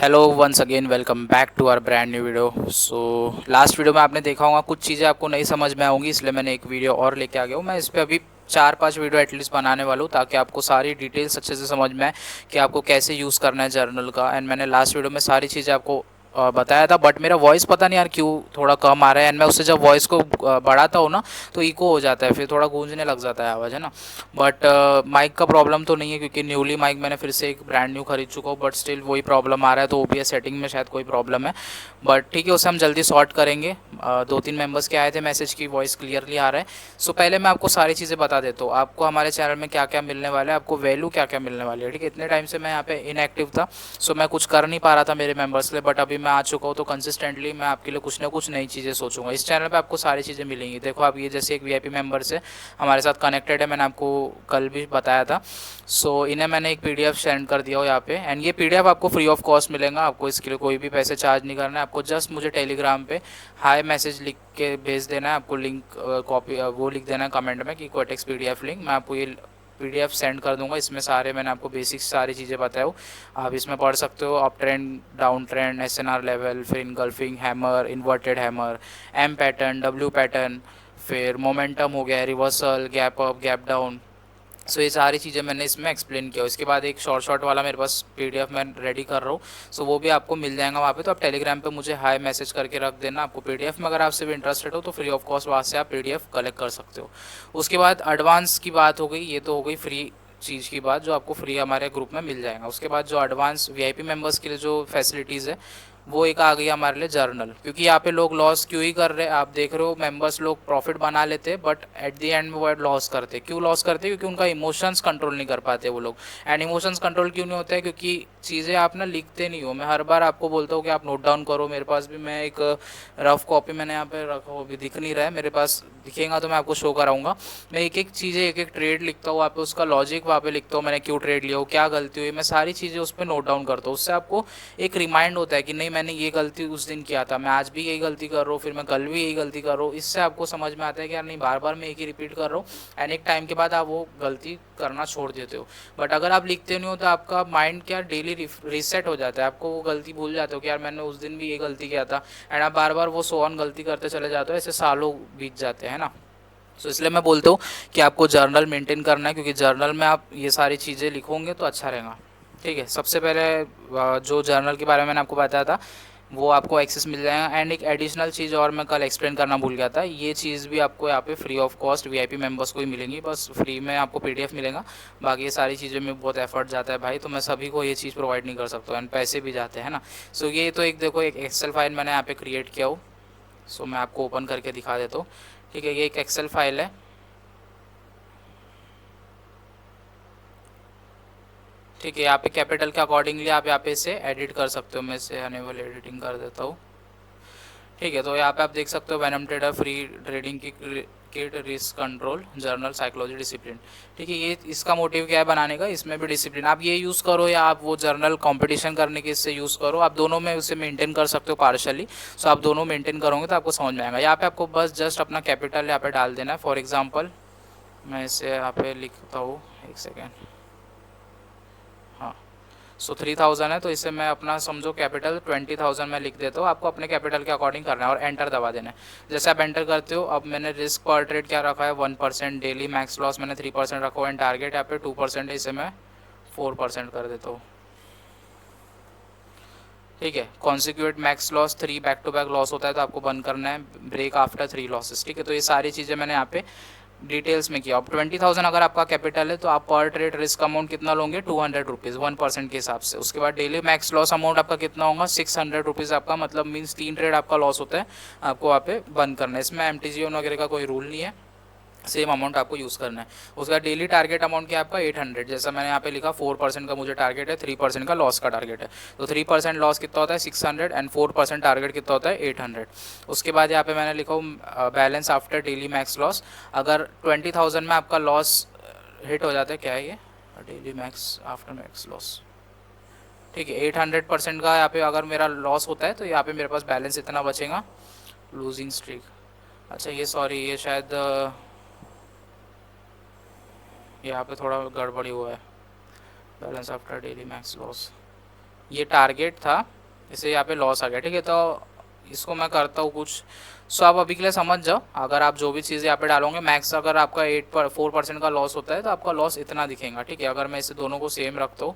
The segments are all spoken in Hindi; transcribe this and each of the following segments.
Hello once again welcome back to our brand new video. So last video में आपने देखा होगा कुछ चीज़ें आपको नहीं समझ में आऊँगी, इसलिए मैंने एक वीडियो और लेके आ गया हूँ। मैं इस पे अभी 4-5 वीडियो एटलीस्ट बनाने वाला हूँ ताकि आपको सारी डिटेल्स अच्छे से समझ में आए कि आपको कैसे यूज़ करना है जर्नल का। एंड मैंने लास्ट वीडियो में सारी चीज़ें आपको बताया था, बट मेरा वॉइस पता नहीं यार क्यों थोड़ा कम आ रहा है। एंड मैं उससे जब वॉइस को बढ़ाता हूँ ना तो इको हो जाता है, फिर थोड़ा गूंजने लग जाता है आवाज़, है ना। बट माइक का प्रॉब्लम तो नहीं है क्योंकि न्यूली माइक मैंने फिर से एक ब्रांड न्यू खरीद चुका हूँ, बट स्टिल वही प्रॉब्लम आ रहा है। तो ओबीएस सेटिंग में शायद कोई प्रॉब्लम है, बट ठीक है, उसे हम जल्दी सॉर्ट करेंगे। 2-3 मेंबर्स के आए थे मैसेज की वॉइस क्लियरली आ रहा है। सो पहले मैं आपको सारी चीज़ें बता देता हूँ, आपको हमारे चैनल में क्या क्या मिलने वाला है, आपको वैल्यू क्या क्या मिलने वाली है। ठीक है, इतने टाइम से मैं यहाँ पे इनएक्टिव था, सो मैं कुछ कर नहीं पा रहा था मेरे मेंबर्स के लिए, बट अभी मैं आ चुका हूँ तो कंसिस्टेंटली मैं आपके लिए कुछ ना कुछ नई चीज़ें सोचूंगा। इस चैनल पे आपको सारी चीज़ें मिलेंगी। देखो आप ये जैसे एक वीआईपी मेंबर से हमारे साथ कनेक्टेड है, मैंने आपको कल भी बताया था। सो इन्हें मैंने एक पीडीएफ सेंड कर दिया हो यहाँ पे, एंड ये पीडीएफ आपको फ्री ऑफ कॉस्ट मिलेगा। आपको इसके लिए कोई भी पैसे चार्ज नहीं करना है। आपको जस्ट मुझे टेलीग्राम पे हाई मैसेज लिख के भेज देना है। आपको लिंक कॉपी वो लिख देना है कमेंट में कि कोटेक्स पीडीएफ लिंक। मैं आपको ये पीडीएफ सेंड कर दूंगा। इसमें सारे मैंने आपको बेसिक्स सारी चीज़ें बताया हूँ, आप इसमें पढ़ सकते हो। Up trend, down trend, SNR level, फिर engulfing hammer, inverted hammer, M pattern, W pattern, फिर मोमेंटम हो गया, reversal, gap up, gap down. So ये सारी चीज़ें मैंने इसमें एक्सप्लेन किया। इसके बाद एक शॉर्ट शॉर्ट वाला मेरे पास पीडीएफ मैं रेडी कर रहा हूँ, सो वो भी आपको मिल जाएगा वहाँ पे। तो आप टेलीग्राम पे मुझे हाई मैसेज करके रख देना आपको पीडीएफ में। अगर आपसे भी इंटरेस्टेड हो तो फ्री ऑफ कॉस्ट वहाँ से आप पीडीएफ कलेक्ट कर सकते हो। उसके बाद एडवांस की बात हो गई, ये तो हो गई फ्री चीज़ की बात जो आपको फ्री हमारे ग्रुप में मिल जाएगा। उसके बाद जो एडवांस वीआईपी मेंबर्स के लिए जो फैसिलिटीज़ है वो एक आ गई हमारे लिए जर्नल। क्योंकि यहाँ पे लोग लॉस क्यों ही कर रहे हैं, आप देख रहे हो मेंबर्स लोग प्रॉफिट बना लेते हैं बट एट द एंड में वो लॉस करते हैं। क्यों लॉस करते हैं? क्योंकि उनका इमोशंस कंट्रोल नहीं कर पाते वो लोग। एंड इमोशंस कंट्रोल क्यों नहीं होता है? क्योंकि चीज़ें आप ना लिखते नहीं हो। मैं हर बार आपको बोलता हूँ कि आप नोट डाउन करो। मेरे पास भी मैं एक रफ कॉपी मैंने यहाँ पे रखा हो, अभी दिख नहीं रहा है मेरे पास, दिखेगा तो मैं आपको शो कराऊंगा। मैं एक एक चीज़ें, एक एक ट्रेड लिखता हूँ वहाँ पे, उसका लॉजिक वहाँ पे लिखता हूँ, मैंने क्यों ट्रेड लिया हो, क्या गलती हुई, मैं सारी चीज़ें उस पर नोट डाउन करता हूँ। उससे आपको एक रिमाइंड होता है कि नहीं मैंने ये गलती उस दिन किया था, मैं आज भी यही गलती कर रहा हूँ, फिर मैं कल भी यही गलती कर रहा हूँ। इससे आपको समझ में आता है कि यार नहीं, बार बार मैं एक ही रिपीट कर रहा हूँ। एंड एक टाइम के बाद आप वो गलती करना छोड़ देते हो। बट अगर आप लिखते नहीं हो तो आपका माइंड क्या डेली रीसेट हो जाता है, आपको वो गलती भूल जाते हो कि यार मैंने उस दिन भी ये गलती किया था। एंड आप बार बार वो सो ऑन गलती करते चले जाते हो, ऐसे सालों बीत जाते हैं ना। सो इसलिए मैं बोलता हूँ कि आपको जर्नल मेंटेन करना है, क्योंकि जर्नल में आप ये सारी चीज़ें लिखोगे तो अच्छा रहेगा। ठीक है, सबसे पहले जो जर्नल के बारे में मैंने आपको बताया था वो आपको एक्सेस मिल जाएगा। एंड एक एडिशनल चीज़ और मैं कल एक्सप्लेन करना भूल गया था, ये चीज़ भी आपको यहाँ पे free of cost VIP members को ही मिलेंगी। बस फ्री में आपको पीडीएफ मिलेगा, बाकी ये सारी चीज़ें में बहुत एफर्ट जाता है भाई, तो मैं सभी को ये चीज़ प्रोवाइड नहीं कर सकता, एंड पैसे भी जाते हैं ना। सो ये तो एक देखो, एक एक्सेल फाइल मैंने यहाँ पे क्रिएट किया हूँ। सो मैं आपको ओपन करके दिखा देता हूँ। ठीक है, ये एक एक्सेल फाइल है। ठीक है, यहाँ पे कैपिटल के अकॉर्डिंगली आप यहाँ पे इसे एडिट कर सकते हो। मैं इसे अनेबल एडिटिंग कर देता हूँ। ठीक है, तो यहाँ पे आप देख सकते हो वेनम ट्रेडर, फ्री ट्रेडिंग की kit, risk control, journal, psychology, discipline. ठीक है, ये इसका मोटिव क्या है बनाने का, इसमें भी डिसिप्लिन आप ये यूज़ करो या आप वो जर्नल कंपटीशन करने के इससे यूज़ करो, आप दोनों में उसे मेंटेन कर सकते हो पार्शली। सो आप दोनों मेंटेन करोगे तो आपको समझ में आएगा। यहाँ पे आपको बस जस्ट अपना कैपिटल यहाँ पे डाल देना है। फॉर एग्जाम्पल मैं इसे यहाँ पे लिखता हूँ, एक सेकेंड। हाँ, सो 3000 है तो इसे मैं अपना समझो कैपिटल 20,000 में लिख देता हूँ। आपको अपने कैपिटल के अकॉर्डिंग करना है और एंटर दबा देना है। जैसे आप एंटर करते हो, अब मैंने रिस्क पर ट्रेड क्या रखा है 1%, डेली मैक्स लॉस मैंने 3% रखा हुआ, एंड टारगेट यहाँ पे 2% है, इसे मैं 4% कर देता हूँ। ठीक है, consecutive max loss 3 back to back loss होता है तो आपको बंद करना है, ब्रेक आफ्टर 3 लॉसेस। ठीक है, तो ये सारी चीज़ें मैंने यहाँ पे डिटेल्स में किया। अब 20,000 अगर आपका कैपिटल है तो आप पर ट्रेड रिस्क अमाउंट कितना लोगे, 200 रुपीज़ 1% के हिसाब से। उसके बाद डेली मैक्स लॉस अमाउंट आपका कितना होगा, 600 रुपीज़ आपका, मतलब मीन्स 3 ट्रेड आपका लॉस होता है, आपको वहाँ पे बंद करना है। इसमें एम वगैरह का कोई रूल नहीं है, सेम अमाउंट आपको यूज़ करना है। उसका डेली टारगेट अमाउंट क्या है आपका 800, जैसा मैंने यहाँ पे लिखा 4% का मुझे टारगेट है, 3% का लॉस का टारगेट है। तो 3% लॉस कितना होता है 600, एंड 4% टारगेट कितना होता है 800। उसके बाद यहाँ पे मैंने लिखा balance after daily max loss. अगर 20,000 में आपका लॉस हिट हो जाता है, क्या है ये, daily max after max loss. ठीक है, 800% का यहाँ पे अगर मेरा लॉस होता है तो यहाँ पे मेरे पास बैलेंस इतना बचेगा, लूजिंग स्ट्रीक। अच्छा ये सॉरी, ये शायद यहाँ पे थोड़ा गड़बड़ी हुआ है, balance after daily max loss, ये टारगेट था इसे यहाँ पे लॉस आ गया, ठीक है। तो इसको मैं करता हूँ कुछ। सो आप अभी के लिए समझ जाओ, अगर आप जो भी चीज़ यहाँ पे डालोगे मैक्स, अगर आपका 4% का लॉस होता है तो आपका लॉस इतना दिखेगा, ठीक है। अगर मैं इसे दोनों को सेम रखता हूँ,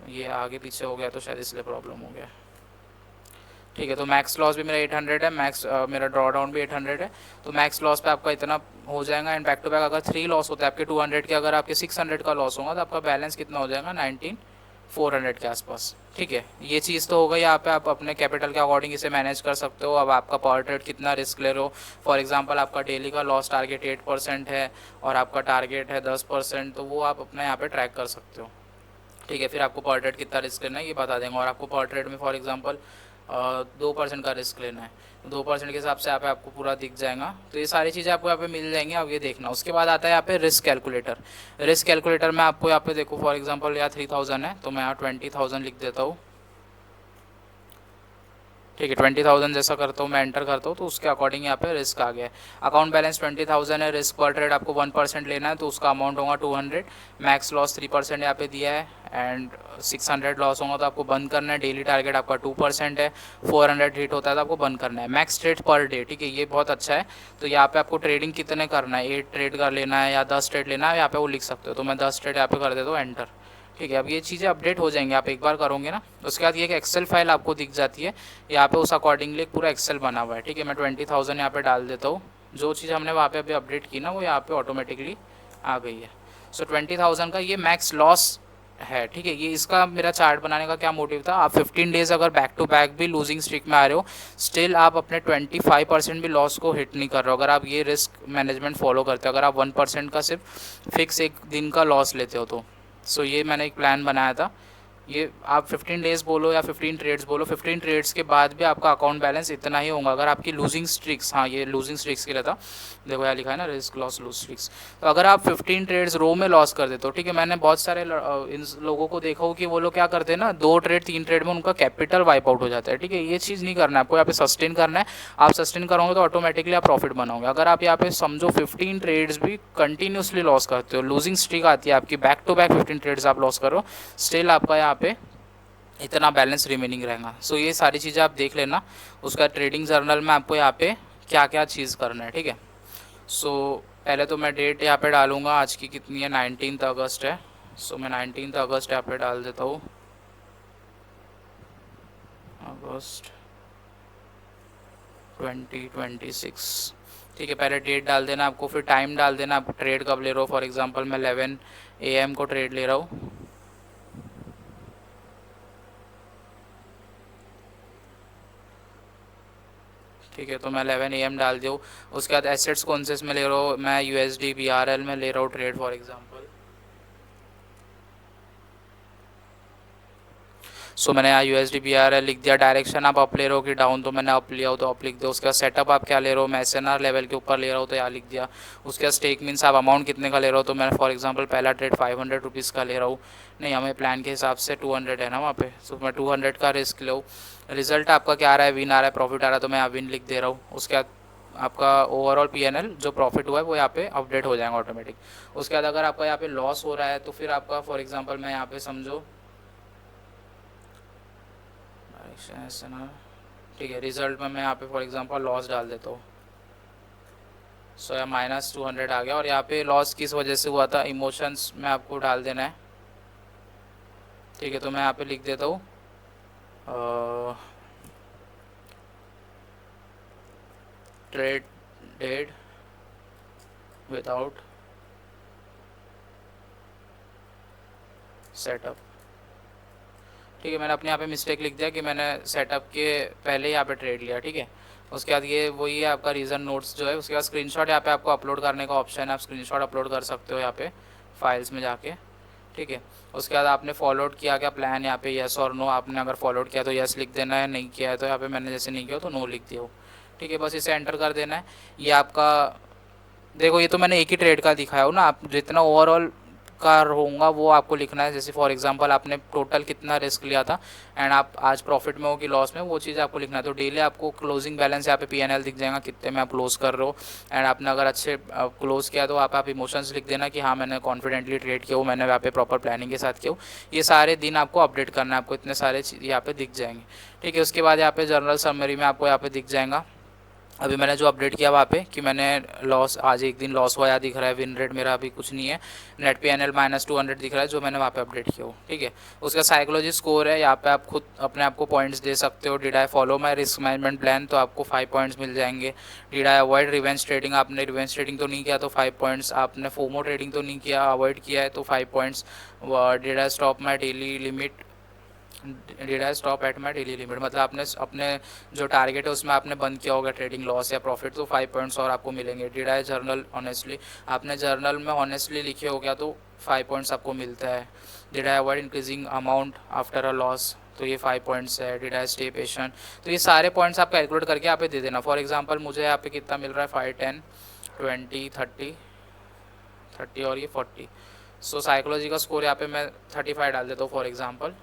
ये आगे पीछे हो गया तो शायद इसलिए प्रॉब्लम हो गया, ठीक है। तो मैक्स लॉस भी मेरा 800 है, मैक्स मेरा ड्रॉ डाउन भी 800 है। तो मैक्स लॉस पे आपका इतना हो जाएगा। एंड बैक टू बैक अगर 3 लॉस होता है आपके 200 के, अगर आपके 600 का लॉस होगा तो आपका बैलेंस कितना हो जाएगा, 19,400 के आसपास, ठीक है। ये चीज़ तो होगा, यहाँ पे आप अपने कैपिटल के अकॉर्डिंग इसे मैनेज कर सकते हो। अब आपका पावर ट्रेड कितना रिस्क ले रहे हो, फॉर एग्जांपल आपका डेली का लॉस टारगेट 8% है और आपका टारगेट है 10%, तो वो आप अपने यहाँ पे ट्रैक कर सकते हो, ठीक है। फिर आपको पर ट्रेड कितना रिस्क लेना है ये बता देंगे, और आपको पर ट्रेड में फॉर एग्जांपल 2% का रिस्क लेना है, 2% के हिसाब से यहाँ पे आपको पूरा दिख जाएगा। तो ये सारी चीज़ें आपको यहाँ पे मिल जाएंगी, आप ये देखना। उसके बाद आता है यहाँ पे रिस्क कैलकुलेटर। रिस्क कैलकुलेटर में आपको यहाँ पे देखो, फॉर एग्जांपल यहाँ 3000 है तो मैं यहाँ 20,000 लिख देता हूँ, ठीक है। 20,000 जैसा करता हूँ मैं, एंटर करता हूँ तो उसके अकॉर्डिंग यहाँ पे रिस्क आ गया है। अकाउंट बैलेंस 20,000 है, रिस्क पर ट्रेड आपको 1% लेना है तो उसका अमाउंट होगा 200। मैक्स लॉस 3% यहाँ पे दिया है, एंड 600 लॉस होगा तो आपको बंद करना है। डेली टारगेट आपका 2% है, 400 हिट होता है तो आपको बंद करना है। मैक्स ट्रेड पर डे, ठीक है, ये बहुत अच्छा है। तो यहाँ पे आपको ट्रेडिंग कितने करना है, 8 ट्रेड का लेना है या 10 ट्रेड लेना है, यहाँ पे वो लिख सकते हो। तो मैं 10 ट्रेड यहाँ पे कर देता हूँ, एंटर, ठीक है। अब ये चीज़ें अपडेट हो जाएंगी, आप एक बार करोगे ना, उसके बाद ये एक एक्सेल फाइल आपको दिख जाती है यहाँ पे, उस अकॉर्डिंगली एक पूरा एक्सेल बना हुआ है, ठीक है। मैं 20,000 यहाँ पे डाल देता हूँ। जो चीज़ हमने वहाँ पे अभी अपडेट की ना, वो यहाँ पे ऑटोमेटिकली आ गई है। सो 20,000 का ये मैक्स लॉस है, ठीक है। ये इसका मेरा चार्ट बनाने का क्या मोटिव था, आप 15 डेज अगर बैक टू बैक भी लूजिंग स्ट्रीक में आ रहे हो, स्टिल आप अपने 25% भी लॉस को हिट नहीं कर रहे हो, अगर आप ये रिस्क मैनेजमेंट फॉलो करते हो। अगर आप 1% का सिर्फ फिक्स एक दिन का लॉस लेते हो तो। सो ये मैंने एक प्लान बनाया था। ये आप 15 डेज़ बोलो या 15 ट्रेड्स बोलो, 15 ट्रेड्स के बाद भी आपका अकाउंट बैलेंस इतना ही होगा। अगर आपकी लूजिंग स्ट्रिक्स, हाँ ये लूजिंग स्ट्रिक्स के लिए था, देखो यहाँ लिखा है ना, रिस्क लॉस लूज स्ट्रिक्स। तो अगर आप 15 ट्रेड्स रो में लॉस कर देते हो, ठीक है। मैंने बहुत सारे इन लोगों को देखा हो कि वो लोग क्या करते हैं ना, 2 ट्रेड 3 ट्रेड में उनका कैपिटल वाइप आउट हो जाता है, ठीक है। ये चीज़ नहीं करना है आपको, यहाँ पे सस्टेन करना है। आप सस्टेन करोगे तो ऑटोमेटिकली आप प्रॉफिट बनाओगे। अगर आप यहाँ पे समझो 15 ट्रेड्स भी कंटिन्यूसली लॉस करते हो, लूजिंग स्ट्रीक आती है आपकी, बैक टू बैक 15 ट्रेड्स आप लॉस करो, स्टिल आपका यहाँ पे इतना बैलेंस रिमेनिंग रहेगा। सो ये सारी चीज़ें आप देख लेना। उसका ट्रेडिंग जर्नल में आपको यहाँ पे क्या क्या चीज़ करना है, ठीक है। सो पहले तो मैं डेट यहाँ पे डालूँगा, आज की कितनी है, 19 अगस्त है। सो मैं 19 अगस्त यहाँ पे डाल देता हूँ, अगस्त 2026, ठीक है। पहले डेट डाल देना आपको, फिर टाइम डाल देना आपको, ट्रेड कब ले रहे हो। फॉर एग्जांपल मैं 11 AM को ट्रेड ले रहा हूँ, ठीक है। तो मैं 11 AM डाल दूँ। उसके बाद एसेट्स कौन से इसमें ले रहा हूँ, मैं USD BRL में ले रहा हूँ ट्रेड, फॉर एग्जांपल। सो मैंने यहाँ USD BRL लिख दिया। डायरेक्शन आप अप ले रहे हो कि डाउन, तो मैंने अप लिया हो तो अप लिख दो। उसके बाद सेटअप आप क्या ले रहे हो, मैं SNR लेवल के ऊपर ले रहा हूँ तो यहाँ लिख दिया। उसके बाद स्टेक मीन्स आप अमाउंट कितने का ले रहे हो, तो मैं फॉर एग्जांपल पहला ट्रेड 500 रुपीज़ का ले रहा हूँ, नहीं हमें प्लान के हिसाब से 200 है ना वहाँ पे, तो मैं 200 का रिस्क ले। रिजल्ट आपका क्या आ रहा है, विन आ रहा है, प्रॉफिट आ रहा है, तो मैं यहाँ विन लिख दे रहा हूँ। उसके बाद आपका ओवरऑल PNL जो प्रॉफिट हुआ है वो यहाँ पे अपडेट हो जाएगा ऑटोमेटिक। उसके बाद अगर आपका यहाँ पे लॉस हो रहा है तो फिर आपका फॉर एग्जांपल मैं यहाँ पे समझो, ठीक है, रिजल्ट में मैं यहाँ पे फॉर एग्जांपल लॉस डाल देता हूँ। सो यहाँ -200 आ गया। और यहाँ पे लॉस किस वजह से हुआ था, इमोशंस में आपको डाल देना है, ठीक है। तो मैं यहाँ पे लिख देता हूँ ट्रेड डेड विदाउट सेटअप, ठीक है। मैंने अपने यहाँ पे मिस्टेक लिख दिया कि मैंने सेटअप के पहले यहाँ पे ट्रेड लिया, ठीक है। उसके बाद ये वही है आपका रीज़न नोट्स जो है। उसके बाद स्क्रीनशॉट यहाँ पे आपको अपलोड करने का ऑप्शन है, आप स्क्रीनशॉट अपलोड कर सकते हो यहाँ पे फाइल्स में जाके, ठीक है। उसके बाद आपने फॉलोड किया क्या प्लान, यहाँ पे यस और नो, आपने अगर फॉलोड किया तो यस लिख देना है, नहीं किया है तो यहाँ पे मैंने जैसे नहीं किया तो नो लिख दिया हो, ठीक है। बस इसे एंटर कर देना है। ये आपका देखो, ये तो मैंने एक ही ट्रेड का दिखाया हो ना, आप जितना ओवरऑल का होगा वो आपको लिखना है। जैसे फॉर एग्जांपल आपने टोटल कितना रिस्क लिया था एंड आप आज प्रॉफिट में हो कि लॉस में, वो चीज़ आपको लिखना है। तो डेली आपको क्लोजिंग बैलेंस यहाँ पे पीएनएल दिख जाएगा कितने में आप क्लोज कर रहे हो, एंड आपने अगर अच्छे क्लोज किया तो आप इमोशंस लिख देना कि हाँ मैंने कॉन्फिडेंटली ट्रेड किया हूँ, मैंने यहाँ पे प्रॉपर प्लानिंग के साथ किया हूँ। ये सारे दिन आपको अपडेट करना है, आपको इतने सारे यहाँ पे दिख जाएंगे। ठीक है, उसके बाद यहाँ पे जर्नल समरी में आपको यहाँ पे दिख जाएगा अभी मैंने जो अपडेट किया वहाँ पे कि मैंने लॉस आज एक दिन लॉस हुआ या दिख रहा है, विन रेट मेरा अभी कुछ नहीं है, नेट पीएनएल -200 दिख रहा है जो मैंने वहाँ पे अपडेट किया हो। ठीक है, उसका साइकोलॉजी स्कोर है, यहाँ पे आप खुद अपने आप को पॉइंट्स दे सकते हो। Did I follow my risk management plan, तो आपको 5 पॉइंट्स मिल जाएंगे। Did I avoid revenge trading, आपने रिवेंज ट्रेडिंग तो नहीं किया तो 5 पॉइंट्स। आपने फोमो ट्रेडिंग तो नहीं किया, अवॉइड किया है तो 5 points. Did I stop my daily limit, did I stop at my daily limit, मतलब आपने अपने जो टारगेट है उसमें आपने बंद किया होगा ट्रेडिंग लॉस या प्रॉफिट, तो 5 पॉइंट्स और आपको मिलेंगे। डिड आई जर्नल ऑनेस्टली, आपने जर्नल में ऑनेस्टली लिखे हो गया तो 5 पॉइंट्स आपको मिलता है। Did I avoid increasing amount after a loss, तो ये 5 पॉइंट्स है। डिड आई स्टे पेशेंट, तो ये सारे पॉइंट्स आप कैलकुलेट करके यहाँ पे दे देना। फॉर एग्जाम्पल मुझे यहाँ पे कितना मिल रहा है, 5, 10, 20, 30 और ये 40। सो साइकोलॉजी का स्कोर यहाँ पे मैं 35 डाल देता हूँ फॉर एग्जाम्पल,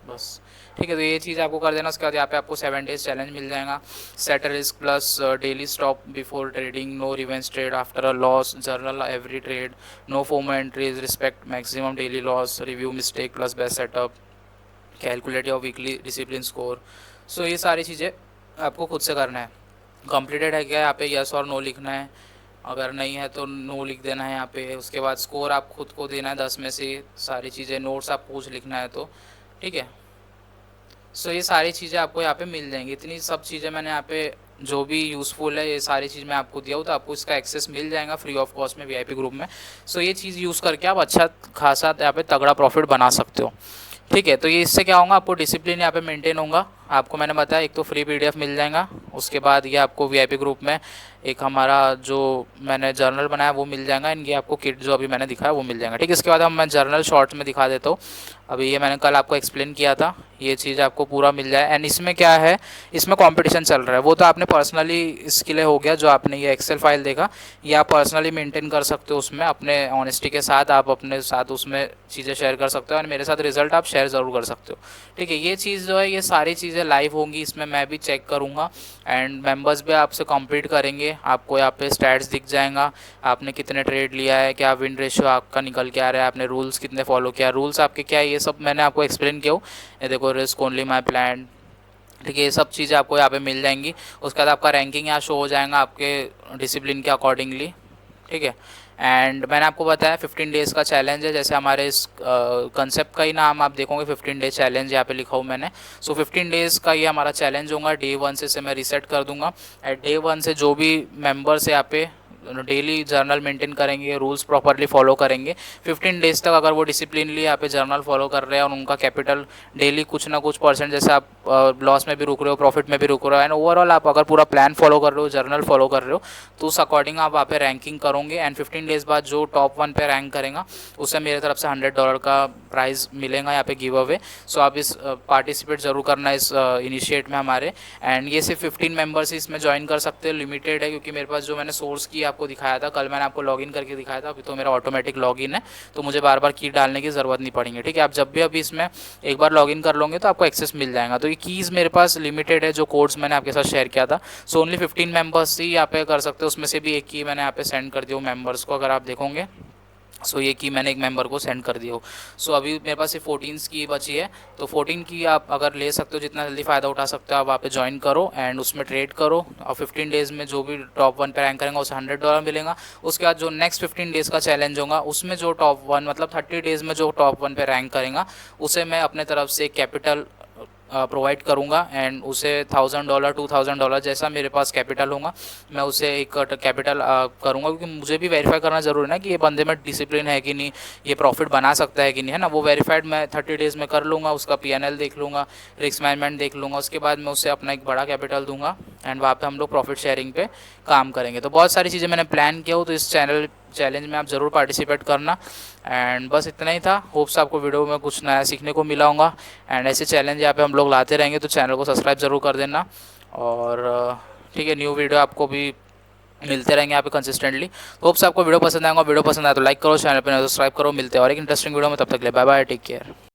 बस। ठीक है, तो ये चीज़ आपको कर देना। उसके बाद यहाँ पे आपको 7 डेज चैलेंज मिल जाएगा। Set risk plus daily stop before trading, no revenge trade after a loss, journal every trade, no FOMO entries, respect maximum daily loss, review mistake plus best setup, calculate your weekly discipline score. So ये सारी चीज़ें आपको खुद से करना है। कंप्लीटेड है क्या, यहाँ पे यस और नो लिखना है, अगर नहीं है तो नो लिख देना है यहाँ पे। उसके बाद स्कोर आप खुद को देना है 10 में से, सारी चीज़ें नोट्स आप पूछ लिखना है तो ठीक है। सो ये सारी चीज़ें आपको यहाँ पे मिल जाएंगी। इतनी सब चीज़ें मैंने यहाँ पे जो भी यूज़फुल है ये सारी चीज़ मैं आपको दिया हूँ, तो आपको इसका एक्सेस मिल जाएगा फ्री ऑफ कॉस्ट में वीआईपी ग्रुप में। सो ये चीज़ यूज़ करके आप अच्छा खासा यहाँ पे तगड़ा प्रॉफिट बना सकते हो। ठीक है, तो ये इससे क्या होगा, आपको डिसिप्लिन यहाँ पे मेंटेन होगा। आपको मैंने बताया एक तो फ्री पीडीएफ मिल जाएगा, उसके बाद ये आपको वीआईपी ग्रुप में एक हमारा जो मैंने जर्नल बनाया वो मिल जाएगा, इनकी आपको किट जो अभी मैंने दिखाया वो मिल जाएगा। ठीक है, इसके बाद हम मैं जर्नल शॉर्ट्स में दिखा देता हूँ। अभी ये मैंने कल आपको एक्सप्लेन किया था, ये चीज़ आपको पूरा मिल जाए। एंड इसमें क्या है, इसमें कंपटीशन चल रहा है, वो तो आपने पर्सनली इसके लिए हो गया जो आपने ये एक्सेल फाइल देखा, ये आप पर्सनली मेंटेन कर सकते हो उसमें अपने ऑनेस्टी के साथ, आप अपने साथ उसमें चीज़ें शेयर कर सकते हो और मेरे साथ रिजल्ट आप शेयर ज़रूर कर सकते हो। ठीक है, ये चीज़ जो है ये सारी चीज़ें लाइव होंगी, इसमें मैं भी चेक करूँगा एंड मेंबर्स भी आपसे कॉम्पीट करेंगे। आपको यहाँ पे स्टैट्स दिख जाएगा, आपने कितने ट्रेड लिया है, क्या विन रेशियो आपका निकल के आ रहा है, आपने रूल्स कितने फॉलो किया, रूल्स आपके क्या है, ये सब मैंने आपको एक्सप्लेन किया हूँ। ये देखो, रिस्क ओनली माई प्लान। ठीक है, ये सब चीज़ें आपको यहाँ पे मिल जाएंगी। उसके बाद आपका रैंकिंग यहाँ शो हो जाएगा आपके डिसिप्लिन के अकॉर्डिंगली। ठीक है, एंड मैंने आपको बताया 15 डेज़ का चैलेंज है, जैसे हमारे इस कंसेप्ट का ही नाम आप देखोगे 15 डेज चैलेंज यहाँ पे लिखा हूँ मैंने। सो 15 डेज़ का ये हमारा चैलेंज होगा। डे 1 से मैं रीसेट कर दूंगा। एट डे 1 से जो भी मेंबर्स यहाँ पे डेली जर्नल मेंटेन करेंगे, रूल्स प्रॉपरली फॉलो करेंगे, 15 डेज़ तक अगर वो डिसिप्लिनली यहाँ पे जर्नल फॉलो कर रहे हैं और उनका कैपिटल डेली कुछ ना कुछ परसेंट, जैसे आप लॉस में भी रुक रहे हो, प्रॉफिट में भी रुक रहे हो, एंड ओवरऑल आप अगर पूरा प्लान फॉलो कर रहे हो, जर्नल फॉलो कर रहे हो, तो उस अकॉर्डिंग आप वहाँ पे रैंकिंग करोगे। एंड 15 डेज़ बाद जो टॉप 1 पे रैंक करेगा उसे मेरे तरफ से $100 का प्राइज़ मिलेगा यहाँ पे गिव अवे। सो आप इस पार्टिसिपेट ज़रूर करना इस इनिशिएट में हमारे। एंड ये सिर्फ 15 मेंबर्स ही इसमें ज्वाइन कर सकते हैं, लिमिटेड है, क्योंकि मेरे पास जो मैंने सोर्स की आपको दिखाया था कल, मैंने आपको लॉगिन करके दिखाया था, अभी तो मेरा ऑटोमेटिक लॉगिन है तो मुझे बार बार की डालने की ज़रूरत नहीं पड़ेगी। ठीक है, आप जब भी अभी इसमें एक बार लॉगिन कर लोगे तो आपको एक्सेस मिल जाएगा। तो ये कीज़ मेरे पास लिमिटेड है, जो कोड्स मैंने आपके साथ शेयर किया था। सो ओनली 15 मेंबर्स ही यहाँ पे कर सकते हो, उसमें से भी एक की मैंने यहाँ पे सेंड कर दिया मेंबर्स को, अगर आप देखोगे। सो ये की मैंने एक मेंबर को सेंड कर दिया हो। सो अभी मेरे पास ये 14 की बची है, तो 14 की आप अगर ले सकते हो, जितना जल्दी फ़ायदा उठा सकते हो आप वहाँ पे ज्वाइन करो एंड उसमें ट्रेड करो। और 15 डेज़ में जो भी टॉप 1 पे रैंक करेंगे उसे $100 मिलेगा। उसके बाद जो नेक्स्ट 15 डेज़ का चैलेंज होगा उसमें जो टॉप 1 मतलब 30 डेज़ में जो टॉप 1 पे रैंक करेगा उसे मैं अपने तरफ से कैपिटल प्रोवाइड करूँगा एंड उसे $1000 $2000 जैसा मेरे पास कैपिटल होगा मैं उसे एक कैपिटल करूँगा, क्योंकि मुझे भी वेरीफाई करना ज़रूरी है ना कि ये बंदे में डिसिप्लिन है कि नहीं, ये प्रॉफिट बना सकता है कि नहीं, है ना। वो वेरीफाइड मैं 30 डेज़ में कर लूँगा, उसका पीएनएल देख लूँगा, रिस्क मैनेजमेंट देख लूँगा, उसके बाद मैं उसे अपना एक बड़ा कैपिटल दूँगा एंड वहाँ पे हम लोग प्रॉफिट शेयरिंग पे काम करेंगे। तो बहुत सारी चीज़ें मैंने प्लान किया हो, तो इस चैलेंज में आप ज़रूर पार्टिसिपेट करना। एंड बस इतना ही था। होप्स आपको वीडियो में कुछ नया सीखने को मिला होगा एंड ऐसे चैलेंज यहाँ पे हम लोग लाते रहेंगे, तो चैनल को सब्सक्राइब ज़रूर कर देना। और ठीक है, न्यू वीडियो आपको भी मिलते रहेंगे यहाँ पे कंसिस्टेंटली। तो होप्स आपको वीडियो पसंद आएगा, वीडियो पसंद आया तो लाइक करो, चैनल पर सब्सक्राइब करो। मिलते हैं और एक इंटरेस्टिंग वीडियो में, तब तक ले बाय बाय, टेक केयर।